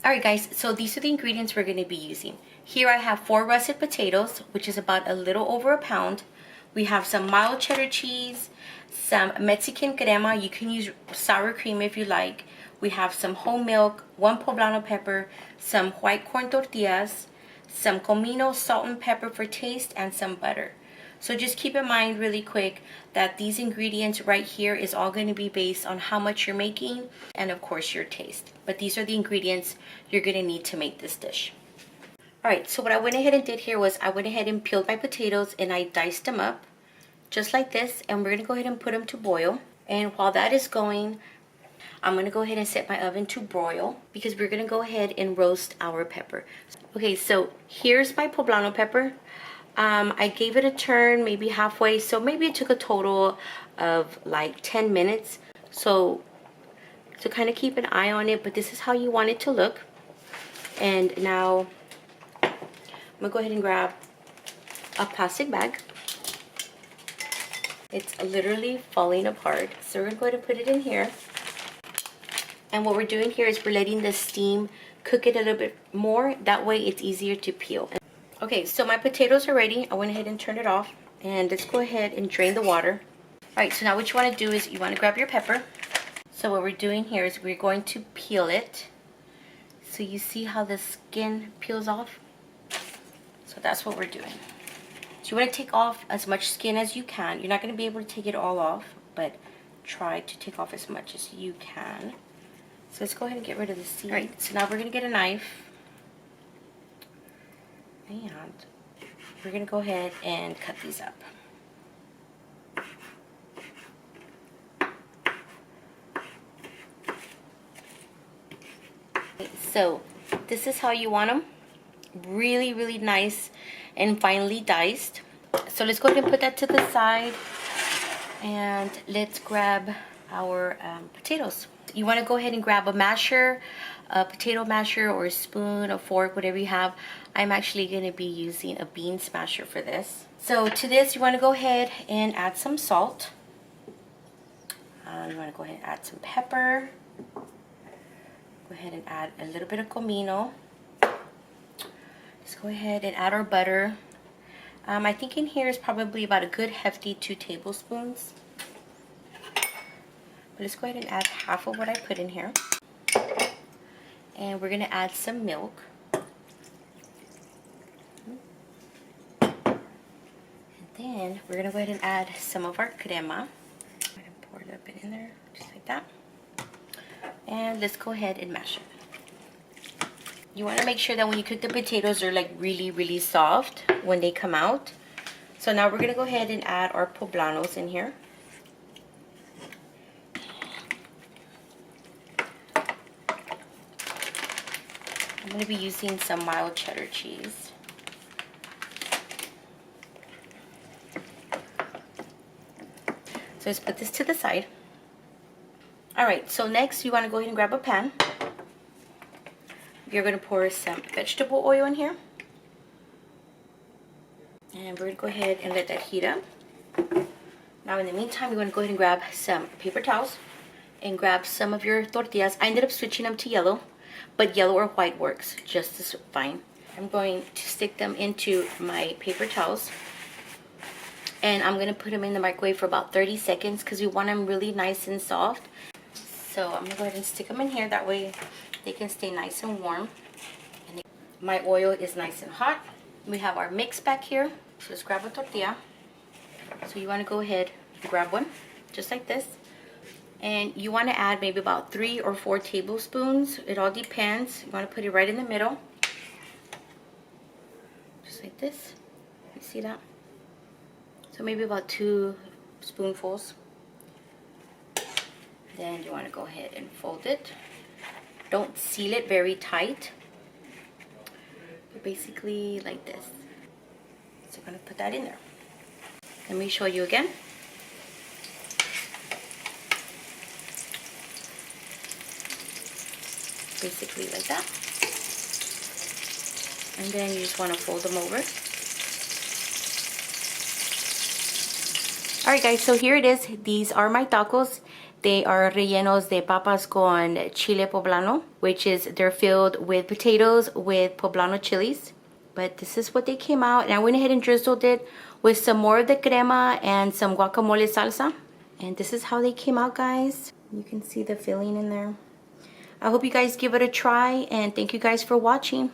Alright guys, so these are the ingredients we're going to be using. Here I have 4 russet potatoes, which is about a little over a pound. We have some mild cheddar cheese, some Mexican crema, you can use sour cream if you like. We have some whole milk, 1 poblano pepper, some white corn tortillas, some comino, salt and pepper for taste, and some butter. So just keep in mind really quick that these ingredients right here is all going to be based on how much you're making and of course your taste. But these are the ingredients you're going to need to make this dish. Alright, so what I went ahead and did here was I went ahead and peeled my potatoes and I diced them up just like this, and we're going to go ahead and put them to boil. And while that is going, I'm going to go ahead and set my oven to broil because we're going to go ahead and roast our pepper. Okay, so here's my poblano pepper. I gave it a turn maybe halfway, so maybe it took a total of like 10 minutes. So kind of keep an eye on it, but this is how you want it to look. And now I'm going to go ahead and grab a plastic bag. It's literally falling apart. So we're going to go ahead and put it in here. And what we're doing here is we're letting the steam cook it a little bit more. That way it's easier to peel. Okay, so my potatoes are ready. I went ahead and turned it off. And let's go ahead and drain the water. Alright, so now what you want to do is you want to grab your pepper. So what we're doing here is we're going to peel it. So you see how the skin peels off? So that's what we're doing. So you want to take off as much skin as you can. You're not going to be able to take it all off, but try to take off as much as you can. So let's go ahead and get rid of the seed. Alright, so now we're going to get a knife. And we're going to go ahead and cut these up. So this is how you want them. Really, really nice and finely diced. So let's go ahead and put that to the side. And let's grab our potatoes. You want to go ahead and grab a masher, a potato masher, or a spoon, a fork, whatever you have. I'm actually going to be using a bean smasher for this. So to this, you want to go ahead and add some salt. You want to go ahead and add some pepper. Go ahead and add a little bit of comino. Let's go ahead and add our butter. I think in here is probably about a good hefty 2 tablespoons. But let's go ahead and add half of what I put in here. And we're going to add some milk. And then we're going to go ahead and add some of our crema. Go ahead and pour a little bit in there, just like that. And let's go ahead and mash it. You want to make sure that when you cook the potatoes, they're like really, really soft when they come out. So now we're going to go ahead and add our poblanos in here. I'm going to be using some mild cheddar cheese. So let's put this to the side. Alright, so next you want to go ahead and grab a pan. You're going to pour some vegetable oil in here. And we're going to go ahead and let that heat up. Now in the meantime, you're going to go ahead and grab some paper towels and grab some of your tortillas. I ended up switching them to yellow, but yellow or white works just as fine. I'm going to stick them into my paper towels. And I'm going to put them in the microwave for about 30 seconds because we want them really nice and soft. So I'm going to go ahead and stick them in here. That way they can stay nice and warm. And my oil is nice and hot. We have our mix back here. So let's grab a tortilla. So you want to go ahead and grab one, just like this. And you want to add maybe about 3 or 4 tablespoons. It all depends. You want to put it right in the middle. Just like this. You see that? So maybe about 2 spoonfuls. Then you want to go ahead and fold it. Don't seal it very tight. But basically like this. So I'm going to put that in there. Let me show you again. Basically like that. And then you just want to fold them over. Alright guys, so here it is. These are my tacos. They are rellenos de papas con chile poblano, which is they're filled with potatoes with poblano chilies. But this is what they came out, and I went ahead and drizzled it with some more of the crema and some guacamole salsa. And this is how they came out, guys. You can see the filling in there. I hope you guys give it a try, and thank you guys for watching.